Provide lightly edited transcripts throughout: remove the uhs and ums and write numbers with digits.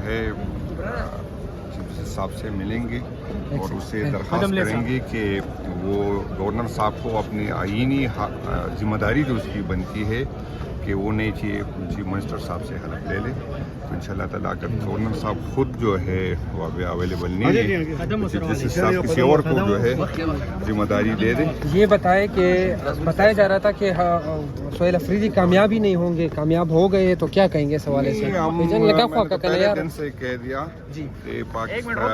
है चीफ साहब से मिलेंगे और उससे दरख्वास्त करेंगे कि वो गवर्नर साहब को अपनी आईनी जिम्मेदारी जो उसकी बनती है कि वो नई चीफ मिनिस्टर साहब से हेल्प ले ले। तो इंशाल्लाह ताला अगर गवर्नर साहब खुद जो है वो अवेलेबल नहीं है तो चीफ जस्टिस साहब किसी और को जो है जिम्मेदारी दे दे। ये बताया जा रहा था कि सोहेल अफरीदी कामयाब ही नहीं होंगे, कामयाब हो गए तो क्या कहेंगे इस हवाले से? पहले दिन से कह दिया कि पाकिस्तान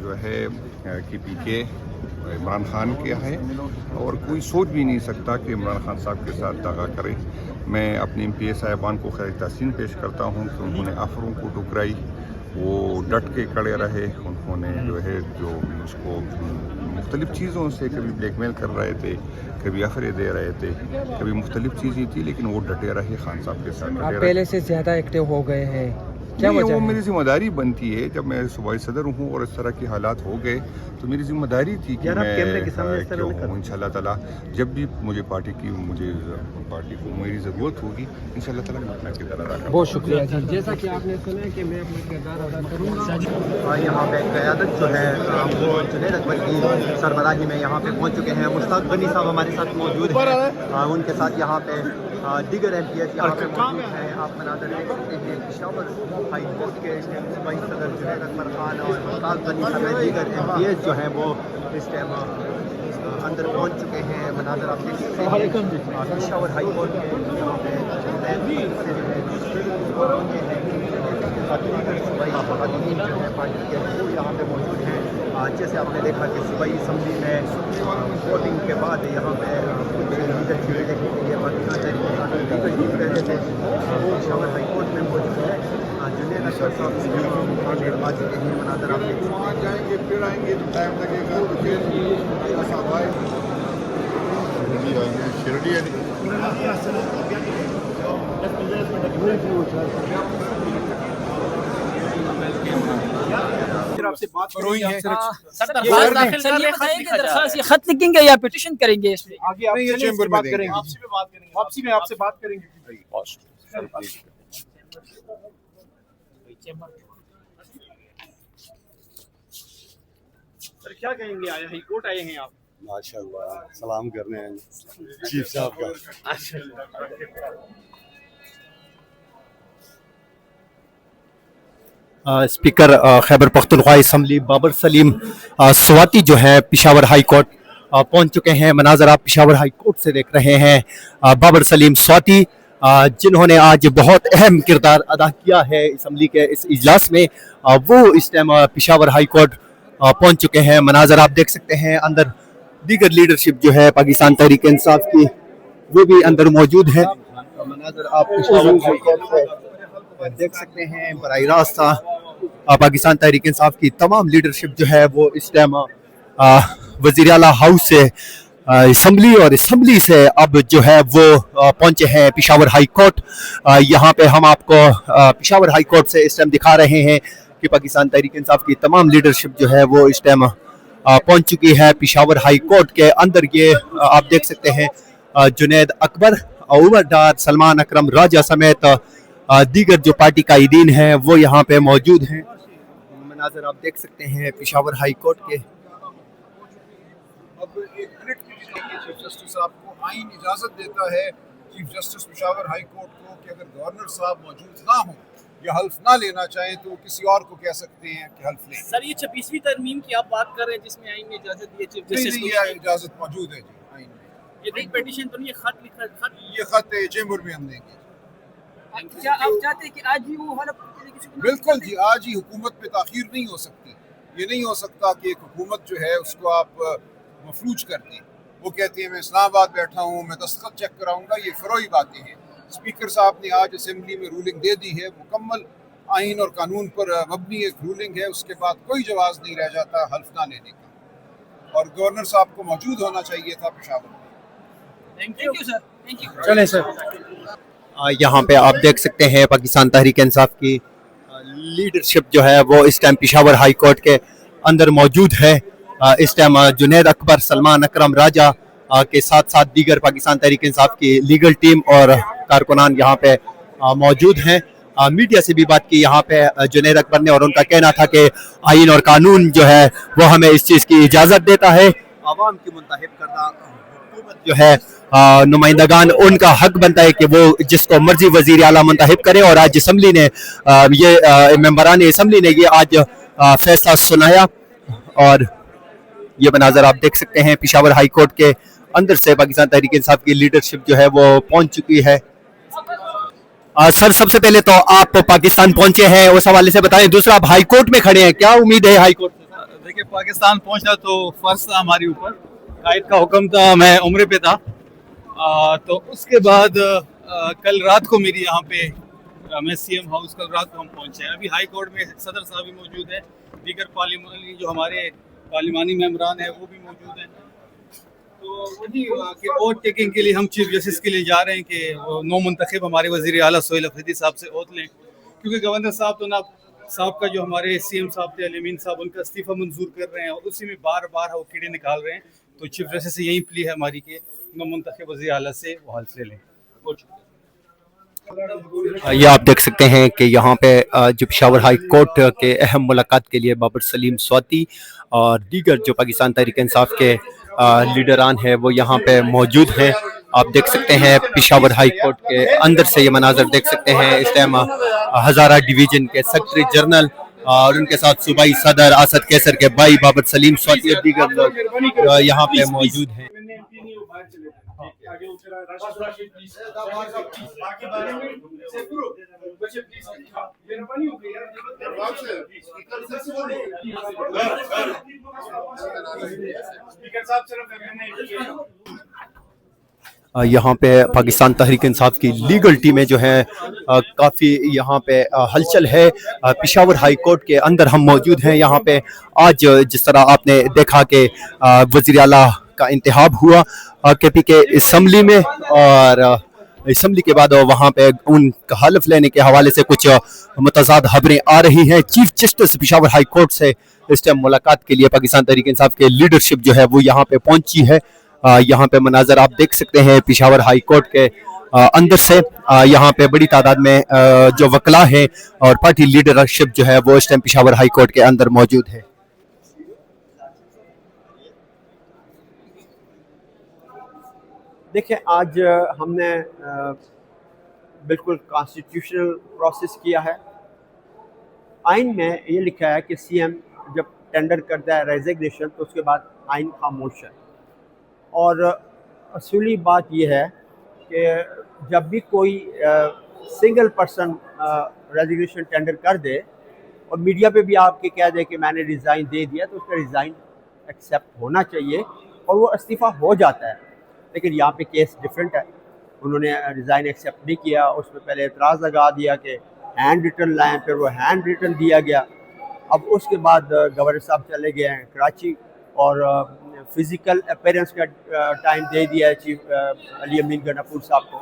जो है कि पीके इमरान खान के है और कोई सोच भी नहीं सकता कि इमरान खान साहब के साथ दगा करे। मैं अपने MP साहिबान को खैर तहसीन पेश करता हूँ कि उन्होंने अफरों को टुकराई, वो डट के खड़े रहे। उन्होंने जो है जो उसको मुख्तलिफ़ चीज़ों से कभी ब्लैकमेल कर रहे थे, कभी अफरे दे रहे थे, कभी मुख्तलिफ़ चीज़ें थी, लेकिन वो डटे रहे खान साहब के साथ। आप पहले से ज़्यादा एक्टिव हो गए हैं, क्या वजह वो है? मेरी जिम्मेदारी बनती है। जब मैं सूबाई सदर हूँ और इस तरह के हालात हो गए तो मेरी जिम्मेदारी थी कि मैं इंशाल्लाह ताला जब भी मुझे पार्टी को मेरी ज़रूरत होगी इंशाल्लाह ताला मैं अपना किरदार अदा करूँगा। बहुत शुक्रिया जी। जैसा कि आपने सुना है कि मैं अपना किरदार अदा करूँगा। यहाँ पे क़यादत जो है वो जुनैद अकबर की सरबराही में यहाँ पे पहुँच चुके हैं। मुश्ताक गनी साहब हमारे साथ मौजूद हैं, उनके साथ यहाँ पे दीगर MPs यहाँ पे मौजूद हैं। आप मनाज़र देख सकते हैं पेशावर हाई कोर्ट के सूबाई सदर जुनैद अकबर खान और मुश्ताक गनी समेत दीगर MPs जो हैं वो इस टाइम अंदर पहुँच चुके हैं। मनाज़र आप देख सकते हैं पेशावर हाई कोर्ट के यहाँ पे खातून जो है पार्टी के वो यहाँ पे मौजूद हैं। जैसे आपने देखा कि सूबाई असम्बली में वोटिंग के बाद यहाँ पे लीडर चुने देखने के लिए पाकिस्तान रहते थे वो पेशावर हाई कोर्ट में मौजूद है। जुनैद अकबर साहब आ चुके हैं। मनाज़र आप देख सकते हैं फिर आएंगे तो टाइम लगेगा तो आपसे बात करोगे खत लिखेंगे या पिटीशन करेंगे इस पे? आगे आप चेंबर में करेंगे, वापसी में आपसे बात करेंगे। सर क्या कहेंगे, आया हाई कोर्ट आए हैं आप? माशाल्लाह सलाम करने हैं चीफ साहब का। स्पीकर खैबर पख्तूनख्वा असम्बली बाबर सलीम स्वाति जो है पेशावर हाई कोर्ट पहुंच चुके हैं। मनाज़र आप पेशावर हाई कोर्ट से देख रहे हैं। बाबर सलीम स्वाति जिन्होंने आज बहुत अहम किरदार अदा किया है असम्बली के इस इजलास में, वो इस टाइम पेशावर हाई कोर्ट पहुंच चुके हैं। मनाज़र आप देख सकते हैं अंदर दीगर लीडरशिप जो है पाकिस्तान तहरीक इंसाफ की वो भी अंदर मौजूद है। मनाज़र आप पेशावर हाई कोर्ट से देख सकते हैं बराह रास्त पाकिस्तान तहरीक इंसाफ की तमाम लीडरशिप जो है वो इस टाइम वज़ीर आला हाउस से असम्बली और असम्बली से अब जो है वो पहुंचे हैं पेशावर हाई कोर्ट। यहाँ पे हम आपको पेशावर हाई कोर्ट से इस टाइम दिखा रहे हैं कि पाकिस्तान तहरीक इंसाफ की तमाम लीडरशिप जो है वो इस टाइम पहुंच चुकी है पेशावर हाई कोर्ट के अंदर। ये आप देख सकते हैं जुनैद अकबर, उमर डार, सलमान अकरम राजा समेत दीगर जो पार्टी कायदीन हैं वो यहाँ पे मौजूद हैं। मनाज़र आप देख सकते हैं पेशावर हाई कोर्ट के। अब एक मिनट चीफ जस्टिस साहब को आइन इजाज़त देता है chief justice Peshawar high court को कि अगर गवर्नर साहब मौजूद ना हो या हल्फ ना लेना चाहें तो किसी और को कह सकते हैं कि हल्फ लें। सर ये 26वीं तरमीम की आप बात कर रहे हैं जिसमें आइन ने इजाजत दी है चीफ जस्टिस को? ये इजाज़त मौजूद है जी आइन में। ये नहीं पिटीशन तो नहीं, खत लिखा, ये खत चेंबर में हम देंगे। क्या आप चाहते हैं कि आज ही वो हलफ? बिल्कुल जी, आज ही हुकूमत पे ताख़ीर नहीं हो सकती। ये नहीं हो सकता कि एक हुकूमत जो है उसको आप मफलूज कर दें। वो कहती है मैं इस्लामाबाद बैठा हूँ, मैं दस्तखत चेक कराऊंगा, ये फ़रोई बातें हैं। स्पीकर साहब ने आज असेंबली में रूलिंग दे दी है, मुकम्मल आइन और कानून पर मबनी एक रूलिंग है। उसके बाद कोई जवाब नहीं रह जाता हल्फ ना लेने का, और गवर्नर साहब को मौजूद होना चाहिए था पेशावर में। Thank you sir, thank you. चलें सर। यहाँ पे आप देख सकते हैं पाकिस्तान तहरीक इंसाफ की लीडरशिप जो है वो इस टाइम पेशावर हाई कोर्ट के अंदर मौजूद है। इस टाइम जुनैद अकबर, सलमान अकरम राजा के साथ साथ दीगर पाकिस्तान तहरीक इंसाफ की लीगल टीम और कारकुनान यहाँ पे मौजूद हैं। मीडिया से भी बात की यहाँ पे जुनैद अकबर ने, और उनका कहना था कि आइन और कानून जो है वो हमें इस चीज़ की इजाज़त देता है। आवाम की मुंतखब करदा हुकूमत जो है नुमाइंदगान, उनका हक बनता है कि वो जिसको मर्जी वजीर आला मुंतखब करे, और आज असम्बली ने मेंबरान असम्बली ने ये आज फैसला सुनाया। और ये मनाजर आप देख सकते हैं पेशावर हाई कोर्ट के अंदर से पाकिस्तान तहरीक इंसाफ की लीडरशिप जो है वो पहुंच चुकी है। सर, सबसे पहले तो आप पाकिस्तान पहुंचे हैं, उस हवाले से बताएं। दूसरा, आप हाई कोर्ट में खड़े हैं, क्या उम्मीद है हाई कोर्ट से? देखिए, पाकिस्तान पहुंचना तो फर्ज था हमारे ऊपर, कायद का हुक्म था, मैं उम्रे पे था। तो उसके बाद कल रात को मेरी यहाँ पे मैं सीएम हाउस कल रात को हम पहुंचे हैं। अभी हाई कोर्ट में सदर साहब भी मौजूद है, दीगर पार्लिमानी जो हमारे पार्लिमानी मेंबरान हैं वो भी मौजूद हैं। तो वही कि ओथ टेकिंग के लिए हम चीफ जस्टिस के लिए जा रहे हैं कि नौ मुंतखब हमारे वज़ीर आला सोहेल अफरीदी साहब से ओथ लें, क्योंकि गवर्नर साहब तो ना साहब का जो हमारे सीएम साहब थे अलीमीन साहब, उनका इस्तीफ़ा मंजूर कर रहे हैं और उसी में बार बार वो कीड़े निकाल रहे हैं। तो चीफ जस्टिस से यही प्ली है हमारी कि नौ मुंतखब वज़ीर आला से वो हल्फ ले लें। ये आप देख सकते हैं कि यहाँ पे जो पेशावर हाई कोर्ट के अहम मुलाकात के लिए बाबर सलीम स्वाति और दीगर जो पाकिस्तान तहरीक इंसाफ के लीडरान हैं वो यहाँ पे मौजूद हैं। आप देख सकते हैं पेशावर हाई कोर्ट के अंदर से ये मनाजर देख सकते हैं। इस टाइम हज़ारा डिवीज़न के सेक्रेटरी जनरल और उनके साथ सूबाई सदर असद कैसर के भाई बाबर सलीम स्वाति और दीगर लोग यहाँ पे मौजूद हैं। यहाँ पे पाकिस्तान तहरीक इंसाफ की लीगल टीमें जो हैं काफ़ी यहाँ पे हलचल है। पेशावर हाई कोर्ट के अंदर हम मौजूद हैं। यहाँ पे आज जिस तरह आपने देखा कि वज़ीर आला का इंतखाब हुआ KP के असम्बली में, और असम्बली के बाद वहाँ पे उनका हल्फ लेने के हवाले से कुछ मुतज़ाद खबरें आ रही हैं। Chief justice Peshawar high court से इस टाइम मुलाकात के लिए पाकिस्तान तहरीक इंसाफ के लीडरशिप जो है वो यहाँ पे पहुँची है। यहाँ पे मनाजर आप देख सकते हैं पेशावर हाई कोर्ट के अंदर से। यहाँ पे बड़ी तादाद में जो वकला हैं और पार्टी लीडरशिप जो है वो इस टाइम पेशावर हाई कोर्ट के अंदर मौजूद है। देखिए, आज हमने बिल्कुल कॉन्स्टिट्यूशनल प्रोसेस किया है। आइन में ये लिखा है कि सीएम जब टेंडर करता है रेजिग्नेशन तो उसके बाद आइन खामोश है। और असूली बात यह है कि जब भी कोई सिंगल पर्सन रेजिग्नेशन टेंडर कर दे और मीडिया पे भी आपके कह दे कि मैंने रिज़ाइन दे दिया, तो उसका रिज़ाइन एक्सेप्ट होना चाहिए और वो इस्तीफ़ा हो जाता है। लेकिन यहाँ पे केस डिफरेंट है। उन्होंने रिज़ाइन एक्सेप्ट नहीं किया, उसमें पहले एतराज़ लगा दिया कि हैंड रिटन लाएँ, फिर वो हैंड रिटन दिया गया। अब उसके बाद गवर्नर साहब चले गए हैं कराची और फिज़िकल अपीयरेंस का टाइम दे दिया है चीफ अली अमीन गनापुर साहब को।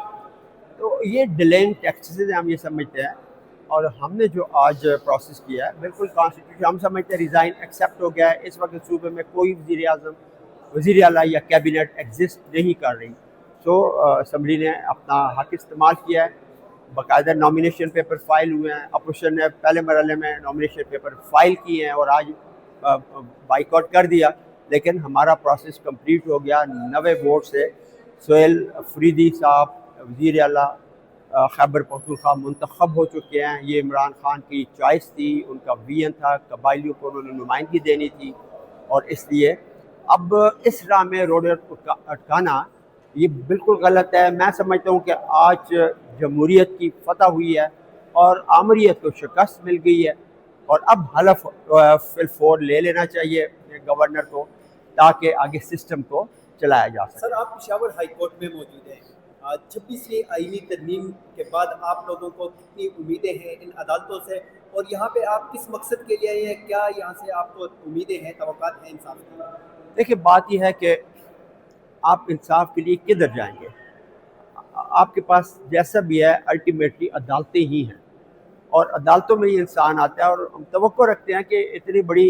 तो ये डिलेइंग टैक्सेस हम ये समझते हैं। और हमने जो आज प्रोसेस किया है बिल्कुल कॉन्स्टिट्यूशन, हम समझते हैं रिज़ाइन एक्सेप्ट हो गया है। इस वक्त सूबे में कोई वज़ीर आज़म, वज़ीर आला या कैबिनेट एग्जिस्ट नहीं कर रही। तो असम्बली ने अपना हक इस्तेमाल किया है, बाकायदा नॉमिनेशन पेपर फाइल हुए हैं। अपोजिशन ने पहले मरहले में नॉमिनेशन पेपर फाइल किए हैं और आज बाइकआउट कर दिया। लेकिन हमारा प्रोसेस कंप्लीट हो गया। 90 वोट से सोहेल अफरीदी साहब वज़ीर आला खैबर पख्तूनख्वा मुंतखब हो चुके हैं। ये इमरान खान की चॉइस थी, उनका विजन था, कबाइलियों को उन्होंने नुमाइंदगी देनी थी। और इसलिए अब इस राह में रोड अटकाना ये बिल्कुल गलत है। मैं समझता हूँ कि आज जमहूरियत की फतह हुई है और आमरीत को शिकस्त मिल गई है और अब हलफ फिलफोर ले लेना चाहिए गवर्नर को, ताकि आगे सिस्टम को चलाया जा सके। सर, आप पेशावर हाई कोर्ट में मौजूद हैं। 26वीं आईनी तरमीम के बाद आप लोगों को कितनी उम्मीदें हैं इन अदालतों से, और यहाँ पे आप किस मकसद के लिए आए हैं? क्या यहाँ से आपको उम्मीदें हैं, तवक्कात हैं इंसाफ की? देखिए, बात यह है कि आप इंसाफ के लिए किधर जाएंगे? आपके पास जैसा भी है अल्टीमेटली अदालतें ही हैं और अदालतों में ये इंसान आता है। और हम तवक्को रखते हैं कि इतनी बड़ी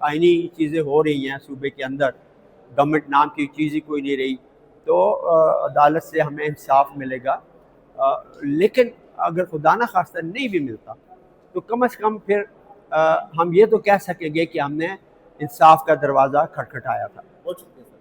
आइनी चीज़ें हो रही हैं सूबे के अंदर, गवर्नमेंट नाम की चीज़ ही कोई नहीं रही, तो अदालत से हमें इंसाफ मिलेगा। लेकिन اگر خدا نہ خواستہ نہیں بھی ملتا تو کم از کم پھر ہم یہ تو کہہ سکیں گے کہ ہم نے انصاف کا دروازہ کھٹکھٹایا تھا. بہت شکریہ سر.